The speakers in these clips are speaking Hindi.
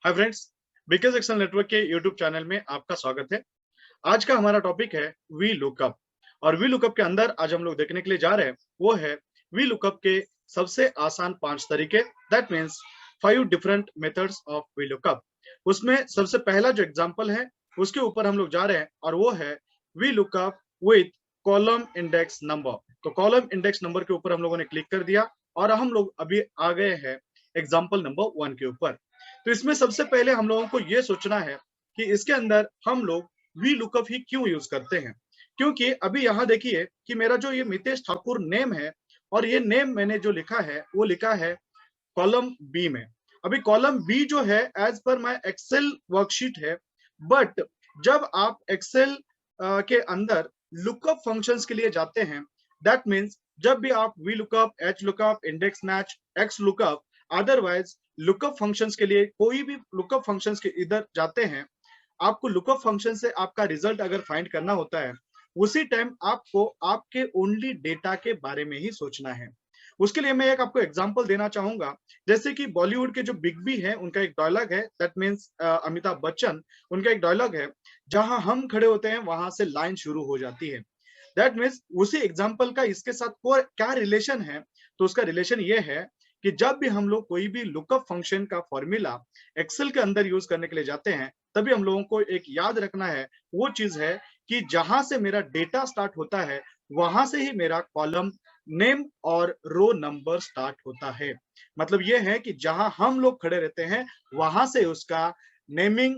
Hi friends, because Excel network के यूट्यूब चैनल में आपका स्वागत है। आज का हमारा टॉपिक है वी लुकअप। और वी लुकअप के अंदर आज हम लोग देखने के लिए जा रहे हैं वो है वी लुकअप के सबसे आसान 5 तरीके, that means 5 different methods of V lookup. उसमें सबसे पहला जो एग्जांपल है उसके ऊपर हम लोग जा रहे हैं और वो है V lookup with column index number. तो कॉलम इंडेक्स नंबर के ऊपर हम लोगों ने क्लिक कर दिया और हम लोग अभी आ गए हैं एग्जाम्पल नंबर 1 के ऊपर। तो इसमें सबसे पहले हम लोगों को ये सोचना है कि इसके अंदर हम लोग वी लुकअप ही क्यों यूज करते हैं। क्योंकि अभी यहाँ देखिए कि मेरा जो ये मितेश ठाकुर नेम है और ये नेम मैंने जो लिखा है वो लिखा है कॉलम बी में। अभी कॉलम बी जो है as per my Excel worksheet है, बट जब आप एक्सेल के अंदर लुकअप फंक्शंस के लिए जाते हैं, दैट मीन्स जब भी आप V lookup, H lookup, index match, x lookup, otherwise lookup functions के लिए कोई भी लुकअप फंक्शंस के इधर जाते हैं, आपको लुकअप फंक्शन से आपका रिजल्ट अगर फाइंड करना होता है, उसी टाइम आपको आपके ओनली डेटा के बारे में ही सोचना है। उसके लिए मैं एक आपको एग्जांपल देना चाहूंगा। जैसे कि बॉलीवुड के जो बिग बी है उनका एक डायलॉग है, दैट मीन्स अमिताभ बच्चन, उनका एक डायलॉग है, जहां हम खड़े होते हैं वहां से लाइन शुरू हो जाती है। दैट मीन्स उसी एग्जाम्पल का इसके साथ क्या रिलेशन है, तो उसका रिलेशन ये है कि जब भी हम लोग कोई भी लुकअप फंक्शन का फॉर्मूला एक्सेल के अंदर यूज करने के लिए जाते हैं, तभी हम लोगों को एक याद रखना है, वो चीज है कि जहां से मेरा डेटा स्टार्ट होता है वहां से ही मेरा कॉलम नेम और रो नंबर स्टार्ट होता है। मतलब ये है कि जहां हम लोग खड़े रहते हैं वहां से उसका नेमिंग,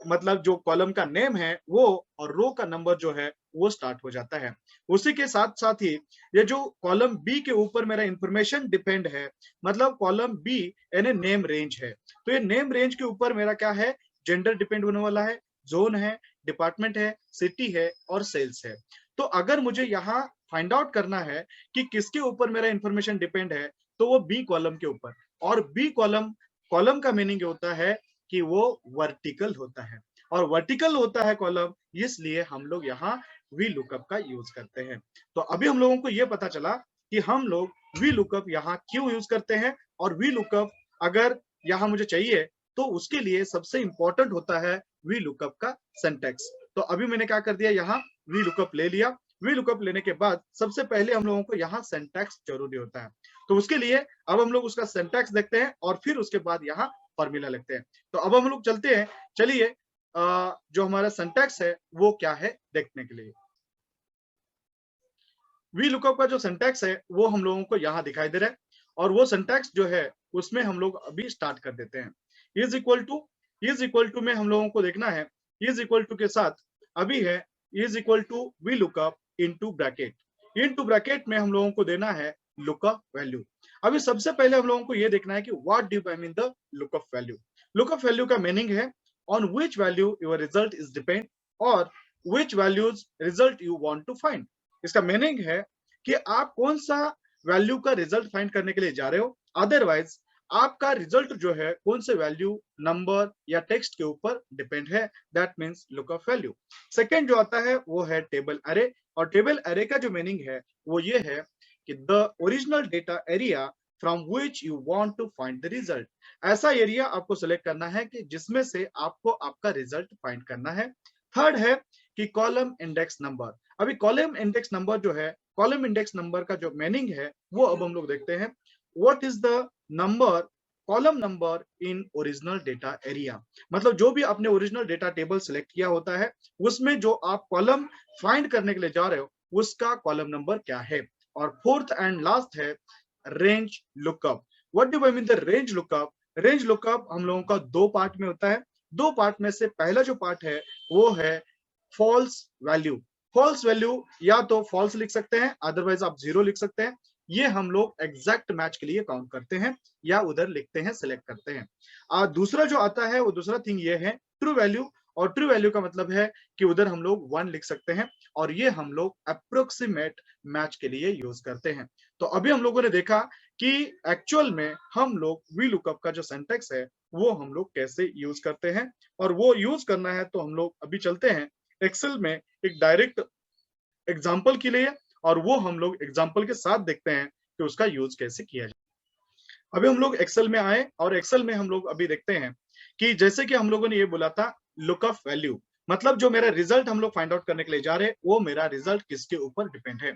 मतलब जो कॉलम का नेम है वो और रो का नंबर जो है वो स्टार्ट हो जाता है। उसी के साथ साथ ही ये जो कॉलम बी के ऊपर मेरा इंफॉर्मेशन डिपेंड है, मतलब कॉलम बी यानी नेम रेंज है, तो ये नेम रेंज के ऊपर मेरा क्या है, जेंडर डिपेंड होने वाला है, जोन है, डिपार्टमेंट है, सिटी है और सेल्स है। तो अगर मुझे यहाँ फाइंड आउट करना है कि किसके ऊपर मेरा इंफॉर्मेशन डिपेंड है, तो वो बी कॉलम के ऊपर। और बी कॉलम, कॉलम का मीनिंग होता है कि वो वर्टिकल होता है, और वर्टिकल होता है कॉलम, इसलिए हम लोग यहाँ वी लुकअप का यूज करते हैं। तो अभी हम लोगों को ये पता चला कि हम लोग वी लुकअप यहाँ क्यों यूज करते हैं, और वी लुकअप अगर यहाँ मुझे चाहिए तो उसके लिए सबसे इंपॉर्टेंट होता है वी लुकअप का सिंटैक्स। तो अभी मैंने क्या कर दिया, यहाँ वी लुकअप ले लिया। वी लुकअप लेने के बाद सबसे पहले हम लोगों को यहाँ सिंटैक्स जरूरी होता है, तो उसके लिए अब हम लोग उसका सिंटैक्स देखते हैं और फिर उसके बाद यहाँ फॉर्मूला लिखते हैं। तो अब हम लोग चलते हैं, चलिए जो हमारा सिंटैक्स है वो क्या है देखने के लिए। वी लुकअप का जो सिंटैक्स है वो हम लोगों को यहाँ दिखाई दे रहा है, और वो सिंटैक्स जो है उसमें हम लोग अभी स्टार्ट कर देते हैं। इज इक्वल टू में हम लोगों को देखना है, इज इक्वल टू के साथ अभी है is equal to V lookup into bracket. Into bracket में हम लोगों को देना है लुकअप वैल्यू। अभी सबसे पहले हम लोगों को ये देखना है कि what do I mean the lookup value. Lookup value का मीनिंग है on which value your result is depend, और which values result you want to find. इसका मीनिंग है कि आप कौन सा वैल्यू का रिजल्ट फाइंड करने के लिए जा रहे हो, अदरवाइज आपका रिजल्ट जो है कौन से वैल्यू, नंबर या टेक्स्ट के ऊपर डिपेंड है, that means lookup value. Second जो आता है वो है टेबल अरे, और टेबल अरे का जो मीनिंग है वो ये है कि the original data area from which you want to find the result. ऐसा एरिया आपको सिलेक्ट करना है कि जिसमें से आपको आपका रिजल्ट फाइंड करना है। थर्ड है कि कॉलम इंडेक्स नंबर। अभी कॉलम इंडेक्स नंबर जो है, कॉलम इंडेक्स नंबर का जो मीनिंग है वो अब हम लोग देखते हैं। What is the number, column number in original data area. मतलब जो भी आपने ओरिजिनल डेटा टेबल सिलेक्ट किया होता है उसमें जो आप कॉलम फाइंड करने के लिए जा रहे हो उसका कॉलम नंबर क्या है। और फोर्थ एंड लास्ट है range lookup. What do I mean the range lookup. Range lookup हम लोगों का 2 पार्ट में होता है। 2 पार्ट में से पहला जो पार्ट है वो है फॉल्स वैल्यू। फॉल्स वैल्यू या तो फॉल्स लिख सकते हैं, अदरवाइज आप 0 लिख सकते हैं। ये हम लोग एग्जैक्ट मैच के लिए काउंट करते हैं या उधर लिखते हैं, सिलेक्ट करते हैं। दूसरा जो आता है वो दूसरा थिंग ये है ट्रू वैल्यू। और ट्रू वैल्यू का मतलब है कि उधर हम लोग 1 लिख सकते हैं, और ये हम लोग अप्रोक्सीमेट मैच के लिए यूज करते हैं। तो अभी हम लोगों ने देखा कि एक्चुअल में हम लोग वी लुकअप का जो सिंटैक्स है वो हम लोग कैसे यूज करते हैं, और वो यूज करना है तो हम लोग अभी चलते हैं एक्सेल में एक डायरेक्ट एग्जाम्पल के लिए, और वो हम लोग एग्जाम्पल के साथ देखते हैं कि उसका यूज कैसे किया जाए। अभी हम लोग एक्सेल में आए और एक्सेल में हम लोग अभी देखते हैं कि जैसे कि हम लोगों ने ये बोला था लुकअप वैल्यू, मतलब जो मेरा रिजल्ट हम लोग फाइंड आउट करने के लिए जा रहे हैं वो मेरा रिजल्ट किसके ऊपर डिपेंड है।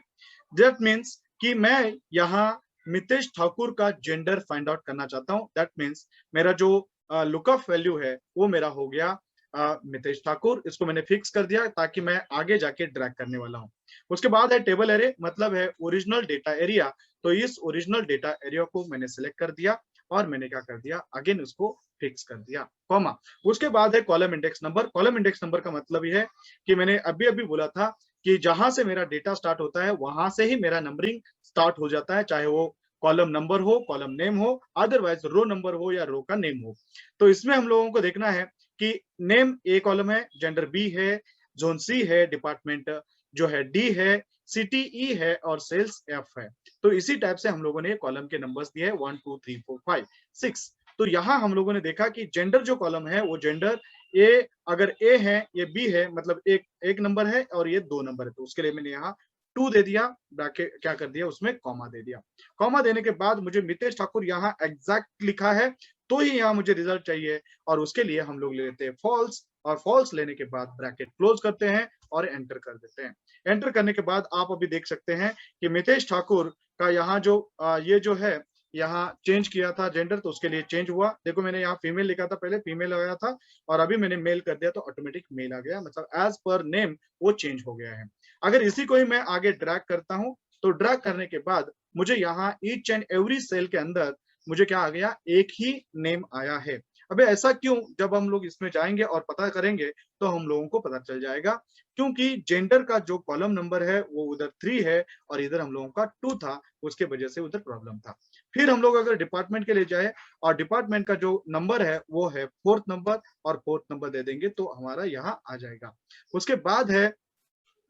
दैट मीन्स कि मैं यहाँ मितेश ठाकुर का जेंडर फाइंड आउट करना चाहता हूँ। दैट मीन्स मेरा जो लुकअप वैल्यू है वो मेरा हो गया मितेश ठाकुर। इसको मैंने फिक्स कर दिया ताकि मैं आगे जाके ड्रैग करने वाला हूँ। उसके बाद है टेबल एरे, मतलब है ओरिजिनल डेटा एरिया। तो इस ओरिजिनल डेटा एरिया को मैंने सिलेक्ट कर दिया और मैंने क्या कर दिया, अगेन उसको फिक्स कर दिया, कॉमा। उसके बाद है column index number. Column index number का मतलब ये है कि मैंने अभी अभी बोला था कि जहां से मेरा डेटा स्टार्ट होता है वहां से ही मेरा नंबरिंग स्टार्ट हो जाता है, चाहे वो कॉलम नंबर हो, कॉलम नेम हो, अदरवाइज रो नंबर हो या रो का नेम हो। तो इसमें हम लोगों को देखना है कि नेम ए कॉलम है, जेंडर बी है, जोन सी है, डिपार्टमेंट जो है डी है, सिटी ई है और सेल्स एफ है। तो इसी टाइप से हम लोगों ने कॉलम के नंबर्स दिए हैं 1 2 3 4 5 6। तो यहाँ हम लोगों ने देखा कि जेंडर जो कॉलम है वो जेंडर ए, अगर ए है ये बी है, मतलब एक नंबर है और ये 2 नंबर है, तो उसके लिए मैंने यहाँ 2 दे दिया, ब्रैकेट क्या कर दिया उसमें कॉमा दे दिया। कॉमा देने के बाद मुझे मितेश ठाकुर यहाँ एग्जैक्ट लिखा है तो ही यहाँ मुझे रिजल्ट चाहिए, और उसके लिए हम लोग ले लेते हैं फॉल्स, और फॉल्स लेने के बाद ब्रैकेट क्लोज करते हैं और एंटर कर देते हैं। एंटर करने के बाद आप अभी देख सकते हैं कि मितेश ठाकुर का यहाँ जो ये जो है यहाँ चेंज किया था जेंडर, तो उसके लिए चेंज हुआ। देखो मैंने यहाँ फीमेल लिखा था, पहले फीमेल लगाया था और अभी मैंने मेल कर दिया तो ऑटोमेटिक मेल आ गया, मतलब एज पर नेम वो चेंज हो गया है। अगर इसी को ही मैं आगे ड्रैग करता हूँ तो ड्रैग करने के बाद मुझे यहाँ ईच एंड एवरी सेल के अंदर मुझे क्या आ गया, एक ही नेम आया है। अबे ऐसा क्यों, जब हम लोग इसमें जाएंगे और पता करेंगे तो हम लोगों को पता चल जाएगा, क्योंकि जेंडर का जो कॉलम नंबर है वो उधर 3 है और इधर हम लोगों का 2 था, उसके वजह से उधर प्रॉब्लम था। फिर हम लोग अगर डिपार्टमेंट के लिए जाए और डिपार्टमेंट का जो नंबर है वो है 4th नंबर, और 4th नंबर दे देंगे तो हमारा यहाँ आ जाएगा। उसके बाद है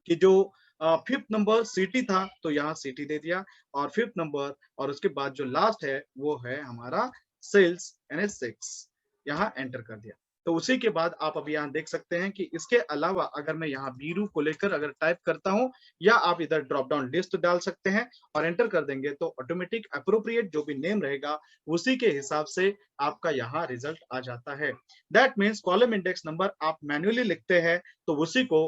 कि जो 5th नंबर सिटी था तो यहाँ सिटी दे दिया, और 5th नंबर, और उसके बाद जो लास्ट है वो है हमारा सेल्स यानी 6, यहाँ एंटर कर दिया। तो उसी के बाद आप अभी यहाँ देख सकते हैं कि इसके अलावा अगर मैं यहाँ बीरू को लेकर अगर टाइप करता हूँ, या आप इधर ड्रॉप डाउन लिस्ट डाल सकते हैं और एंटर कर देंगे तो ऑटोमेटिक अप्रोप्रिएट जो भी नेम रहेगा उसी के हिसाब से आपका यहाँ रिजल्ट आ जाता है। That means column index number आप मैन्युअली लिखते हैं तो उसी को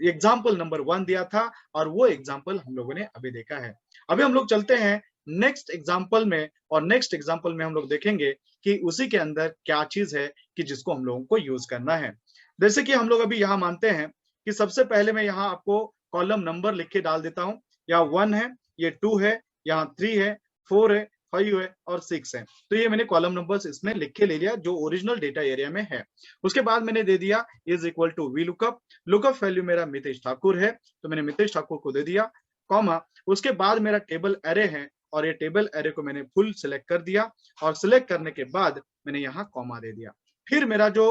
एग्जाम्पल नंबर 1 दिया था, और वो एग्जाम्पल हम लोगों ने अभी देखा है। अभी हम लोग चलते हैं नेक्स्ट एग्जाम्पल में, और नेक्स्ट एग्जाम्पल में हम लोग देखेंगे कि उसी के अंदर क्या चीज है कि जिसको हम लोगों को यूज करना है। जैसे कि हम लोग अभी यहाँ मानते हैं कि सबसे पहले मैं यहाँ आपको कॉलम नंबर लिख के डाल देता हूँ। यहाँ 1 है, ये 2 है, यहाँ 3 है, 4 है, 5 है और 6 है। तो ये मैंने कॉलम नंबर्स इसमें लिख के ले लिया जो ओरिजिनल डेटा एरिया में है। उसके बाद मैंने दे दिया is equal to V lookup. Lookup value मेरा मितेश ठाकुर है तो मैंने मितेश ठाकुर को दे दिया, कॉमा। उसके बाद मेरा टेबल एरे है और ये टेबल एरे को मैंने फुल सिलेक्ट कर दिया, और सिलेक्ट करने के बाद मैंने यहाँ कॉमा दे दिया। फिर मेरा जो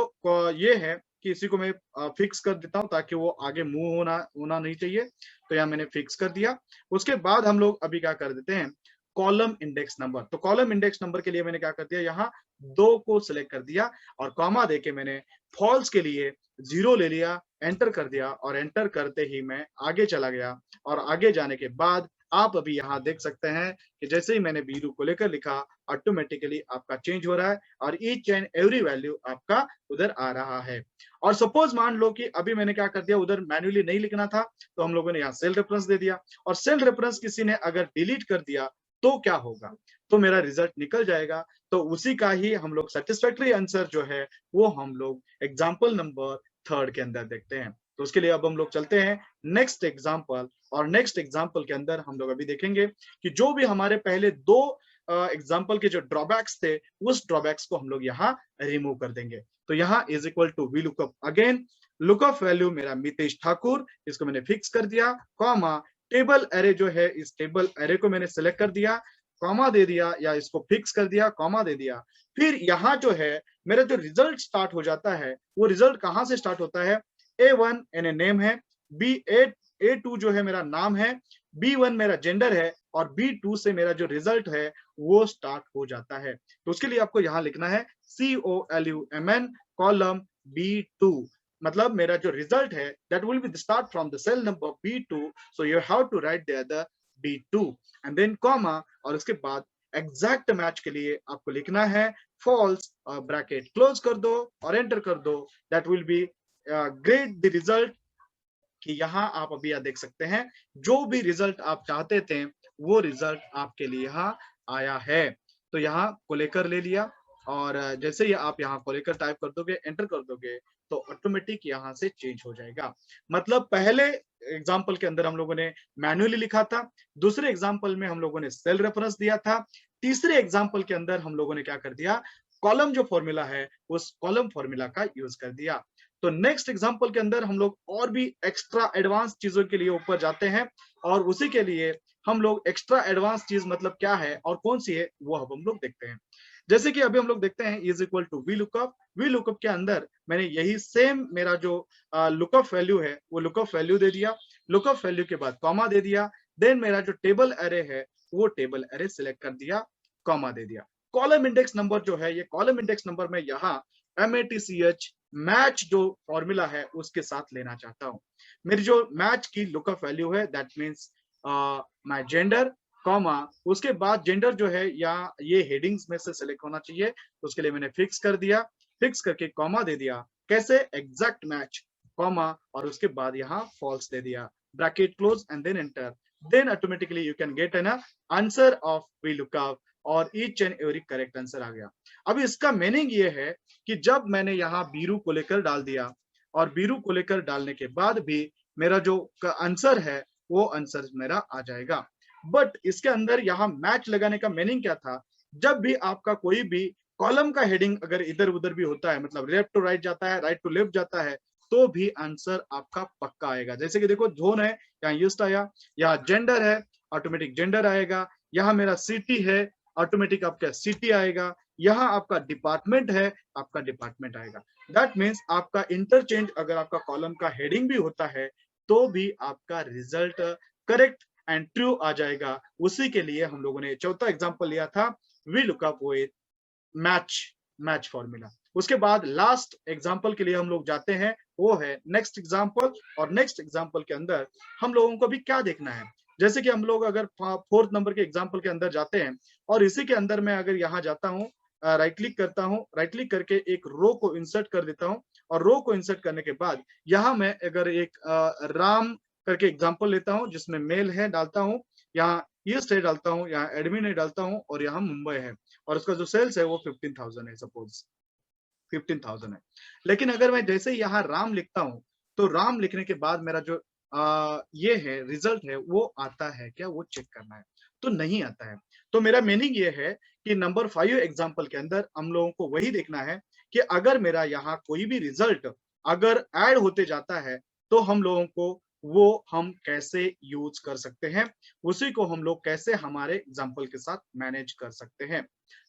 ये है कि इसी को मैं फिक्स कर देता हूँ ताकि वो आगे मूव होना होना नहीं चाहिए, तो यहाँ मैंने फिक्स कर दिया। उसके बाद हम लोग अभी क्या कर देते हैं, कॉलम इंडेक्स नंबर। तो कॉलम इंडेक्स नंबर के लिए मैंने क्या कर दिया, यहाँ 2 को सिलेक्ट कर दिया और कॉमा देके मैंने फॉल्स के लिए 0 ले लिया, एंटर कर दिया, और एंटर करते ही मैं आगे चला गया। और आगे जाने के बाद आप अभी यहाँ देख सकते हैं कि जैसे ही मैंने बीरू को लेकर लिखा ऑटोमेटिकली आपका चेंज हो रहा है और ईच एंड एवरी वैल्यू आपका उधर आ रहा है। और सपोज मान लो कि अभी मैंने क्या कर दिया, उधर मैन्युअली नहीं लिखना था तो हम लोगों ने यहाँ सेल रेफरेंस दे दिया, और सेल रेफरेंस किसी ने अगर डिलीट कर दिया तो क्या होगा, तो मेरा रिजल्ट निकल जाएगा। तो उसी का ही हम लोग सेटिस्फैक्टरी आंसर जो है वो हम लोग एग्जाम्पल नंबर 3 के अंदर देखते हैं। तो उसके लिए अब हम लोग चलते हैं नेक्स्ट एग्जाम्पल, और नेक्स्ट एग्जाम्पल के अंदर हम लोग अभी देखेंगे कि जो भी हमारे पहले 2 एग्जाम्पल के जो ड्रॉबैक्स थे उस ड्रॉबैक्स को हम लोग यहाँ रिमूव कर देंगे। तो यहाँ is equal to V lookup, again lookup value मेरा मितेश ठाकुर, इसको मैंने फिक्स कर दिया, कॉमा टेबल एरे जो है इस टेबल एरे को मैंने सिलेक्ट कर दिया, कॉमा दे दिया, या इसको फिक्स कर दिया, कॉमा दे दिया। फिर यहाँ जो है मेरा जो रिजल्ट स्टार्ट हो जाता है वो रिजल्ट कहाँ से स्टार्ट होता है, A1 यानी नेम है, A2 जो है मेरा नाम है, B1 मेरा जेंडर है, और B2 से मेरा जो रिजल्ट है वो स्टार्ट हो जाता है। तो उसके लिए आपको यहाँ लिखना है COLUMN कॉलम B2, मतलब मेरा जो रिजल्ट है that will be start from the cell number B2, so you have to write there the B2 and then comma, और उसके बाद एग्जैक्ट मैच के लिए आपको लिखना है फॉल्स, ब्रैकेट क्लोज कर दो और एंटर कर दो। That will be great the result कि यहाँ आप अभी यह देख सकते हैं जो भी रिजल्ट आप चाहते थे वो रिजल्ट आपके लिए यहाँ आया है। तो यहाँ को लेकर ले लिया और जैसे ही आप यहाँ को लेकर टाइप कर दोगे, एंटर कर दोगे, तो ऑटोमेटिक यहाँ से चेंज हो जाएगा। मतलब पहले एग्जाम्पल के अंदर हम लोगों ने मैन्युअली लिखा था, दूसरे एग्जाम्पल में हम लोगों ने सेल रेफरेंस दिया था, तीसरे एग्जाम्पल के अंदर हम लोगों ने क्या कर दिया, कॉलम जो फॉर्मूला है उस कॉलम फॉर्मूला का यूज कर दिया। तो नेक्स्ट एग्जांपल के अंदर हम लोग और भी एक्स्ट्रा एडवांस चीजों के लिए ऊपर जाते हैं और उसी के लिए हम लोग एक्स्ट्रा एडवांस चीज मतलब क्या है और कौन सी है वो अब हम लोग देखते हैं। जैसे कि अभी हम लोग देखते हैं is equal to V lookup. V lookup के अंदर मैंने यही सेम मेरा जो लुकअप वैल्यू है वो लुकअप वैल्यू दे दिया, लुकअप वैल्यू के बाद कॉमा दे दिया, देन मेरा जो टेबल एरे है वो टेबल एरे सिलेक्ट कर दिया, कॉमा दे दिया। कॉलम इंडेक्स नंबर जो है ये कॉलम इंडेक्स नंबर में यहाँ MATCH मैच जो फॉर्मूला है उसके साथ लेना चाहता हूं। मेरी जो मैच की लुकअप वैल्यू है that means my gender, comma उसके बाद जेंडर जो है या ये हेडिंग्स में से सिलेक्ट होना चाहिए, तो उसके लिए मैंने फिक्स कर दिया, फिक्स करके कॉमा दे दिया, कैसे एग्जैक्ट मैच, कॉमा और उसके बाद यहाँ फॉल्स दे दिया, bracket close and then enter. Then automatically you can get an answer of V lookup और each and every correct answer आ गया। अब इसका मीनिंग ये है कि जब मैंने यहाँ बीरू को लेकर डाल दिया और बीरू को लेकर डालने के बाद भी मेरा जो आंसर है वो आंसर मेरा आ जाएगा। बट इसके अंदर यहाँ मैच लगाने का मीनिंग क्या था, जब भी आपका कोई भी कॉलम का हेडिंग अगर इधर उधर भी होता है, मतलब लेफ्ट टू राइट जाता है, राइट टू लेफ्ट जाता है, तो भी आंसर आपका पक्का आएगा। जैसे कि देखो जोन है, यहाँ यूस्ट आया, यहाँ जेंडर है, ऑटोमेटिक जेंडर आएगा, यहाँ मेरा सिटी है, ऑटोमेटिक आपका सिटी आएगा, यहाँ आपका डिपार्टमेंट है, आपका डिपार्टमेंट आएगा। दैट मीन्स आपका इंटरचेंज अगर आपका कॉलम का हेडिंग भी होता है तो भी आपका रिजल्ट करेक्ट एंड ट्रू आ जाएगा। उसी के लिए हम लोगों ने चौथा एग्जांपल लिया था we lookup with match, match formula. उसके बाद लास्ट एग्जांपल के लिए हम लोग जाते हैं, वो है नेक्स्ट एग्जांपल। और नेक्स्ट एग्जांपल के अंदर हम लोगों को भी क्या देखना है, जैसे कि हम लोग अगर फोर्थ नंबर के एग्जांपल के अंदर जाते हैं और इसी के अंदर मैं अगर यहाँ जाता हूँ, राइट क्लिक करता हूँ, राइट क्लिक करके एक रो को इंसर्ट कर देता हूँ और रो को इंसर्ट करने के बाद यहाँ मैं अगर एक राम करके एग्जांपल लेता हूँ जिसमें मेल है डालता हूँ, यहाँ ईस्ट है डालता हूँ, यहाँ एडमिन है डालता हूँ और यहाँ मुंबई है और उसका जो सेल्स है वो 15,000 है, सपोज 15,000 है। लेकिन अगर मैं जैसे ही यहाँ राम लिखता हूँ तो राम लिखने के बाद मेरा जो ये है रिजल्ट है वो आता है क्या, वो चेक करना है, तो नहीं आता है। तो मेरा मीनिंग ये है कि नंबर 5 एग्जांपल के अंदर हम लोगों को वही देखना है कि अगर मेरा यहाँ कोई भी रिजल्ट अगर ऐड होते जाता है तो हम लोगों को वो हम कैसे यूज कर सकते हैं, उसी को हम लोग कैसे हमारे एग्जांपल के साथ मैनेज कर सकते हैं।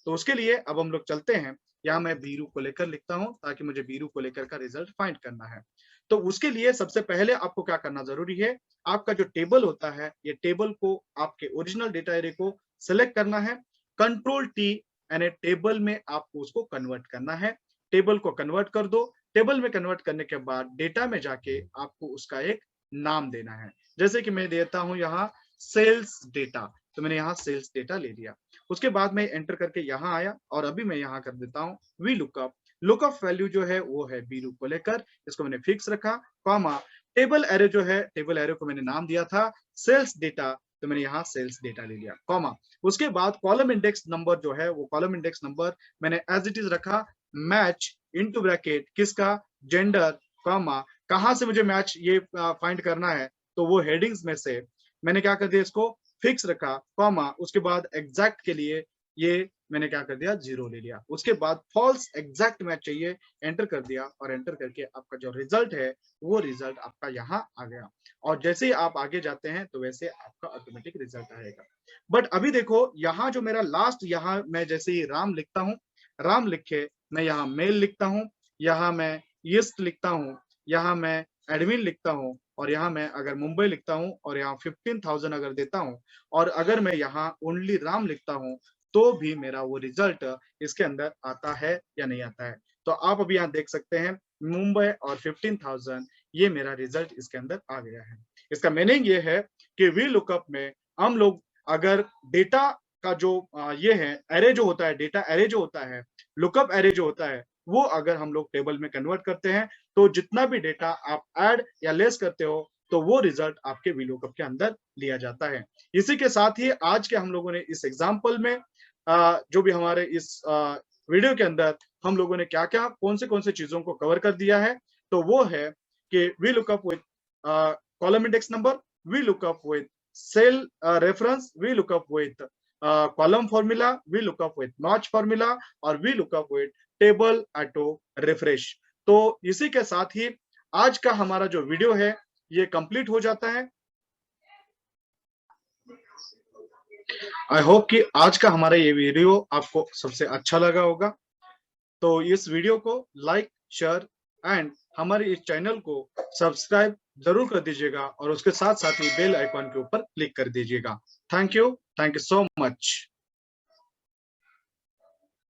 तो उसके लिए अब हम लोग चलते हैं, यहाँ मैं बीरू को लेकर लिखता हूं ताकि मुझे बीरू को लेकर का रिजल्ट फाइंड करना है। तो उसके लिए सबसे पहले आपको क्या करना जरूरी है, आपका जो टेबल होता है ये टेबल को आपके ओरिजिनल डेटा एरे को सिलेक्ट करना है, कंट्रोल टी यानी टेबल में आपको उसको कन्वर्ट करना है। टेबल को कन्वर्ट कर दो, टेबल में कन्वर्ट करने के बाद डेटा में जाके आपको उसका एक नाम देना है। जैसे कि मैं देता हूं यहाँ सेल्स डेटा, तो मैंने यहाँ सेल्स डेटा ले लिया। उसके बाद मैं एंटर करके यहाँ आया और अभी मैं यहाँ कर देता हूँ वी लुकअप। लुकअप वैल्यू जो है वो है बीरू को लेकर, इसको मैंने फिक्स रखा, कॉमा टेबल एरे जो है, टेबल एरे को मैंने नाम दिया था सेल्स डेटा, तो मैंने यहाँ सेल्स डेटा ले लिया, कॉमा। उसके बाद कॉलम इंडेक्स नंबर जो है वो कॉलम इंडेक्स नंबर मैंने एज इट इज रखा, मैच इनटू ब्रैकेट किसका, जेंडर, कॉमा कहां से मुझे मैच ये फाइंड करना है, तो वो हेडिंग्स में से मैंने क्या कर दिया, इसको फिक्स रखा, कॉमा उसके बाद एग्जैक्ट के लिए ये मैंने क्या कर दिया, 0 ले लिया। उसके बाद फॉल्स एग्जैक्ट मैच चाहिए, एंटर कर दिया और एंटर करके आपका जो रिजल्ट है वो रिजल्ट आपका यहाँ आ गया। और जैसे ही आप आगे जाते हैं तो वैसे आपका ऑटोमेटिक रिजल्ट आएगा। बट अभी देखो यहाँ जो मेरा लास्ट, यहाँ मैं जैसे ही राम लिखता हूँ, राम लिख के मैं यहाँ मेल लिखता हूँ, यहाँ मैं ईस्ट लिखता हूँ, यहाँ मैं एडमिन लिखता हूँ और यहाँ मैं अगर मुंबई लिखता हूँ और यहाँ 15,000 अगर देता हूँ और अगर मैं यहाँ ओनली राम लिखता हूँ तो भी मेरा वो रिजल्ट इसके अंदर आता है या नहीं आता है। तो आप अभी यहाँ देख सकते हैं मुंबई और 15,000 ये मेरा रिजल्ट इसके अंदर आ गया है। इसका मीनिंग ये है कि वी लुकअप में हम लोग अगर डेटा का जो ये है एरे जो होता है, डेटा एरे जो होता है, लुकअप एरे जो होता है, वो अगर हम लोग टेबल में कन्वर्ट करते हैं तो जितना भी डेटा आप ऐड या लेस करते हो तो वो रिजल्ट आपके वीलुकअप के अंदर लिया जाता है। इसी के साथ ही आज के हम लोगों ने इस एग्जाम्पल में जो भी हमारे इस वीडियो के अंदर हम लोगों ने क्या-क्या, कौन से चीजों को कवर कर दिया है, तो वो है कि V lookup with column index number, V lookup with cell reference, V lookup with column formula, V lookup with notch formula और V lookup with table auto refresh. तो इसी के साथ ही आज का हमारा जो वीडियो है ये कंप्लीट हो जाता है। आई होप कि आज का हमारा ये वीडियो आपको सबसे अच्छा लगा होगा। तो इस वीडियो को लाइक, शेयर एंड हमारे इस चैनल को सब्सक्राइब जरूर कर दीजिएगा और उसके साथ साथ ही बेल आइकॉन के ऊपर क्लिक कर दीजिएगा। Thank you so much.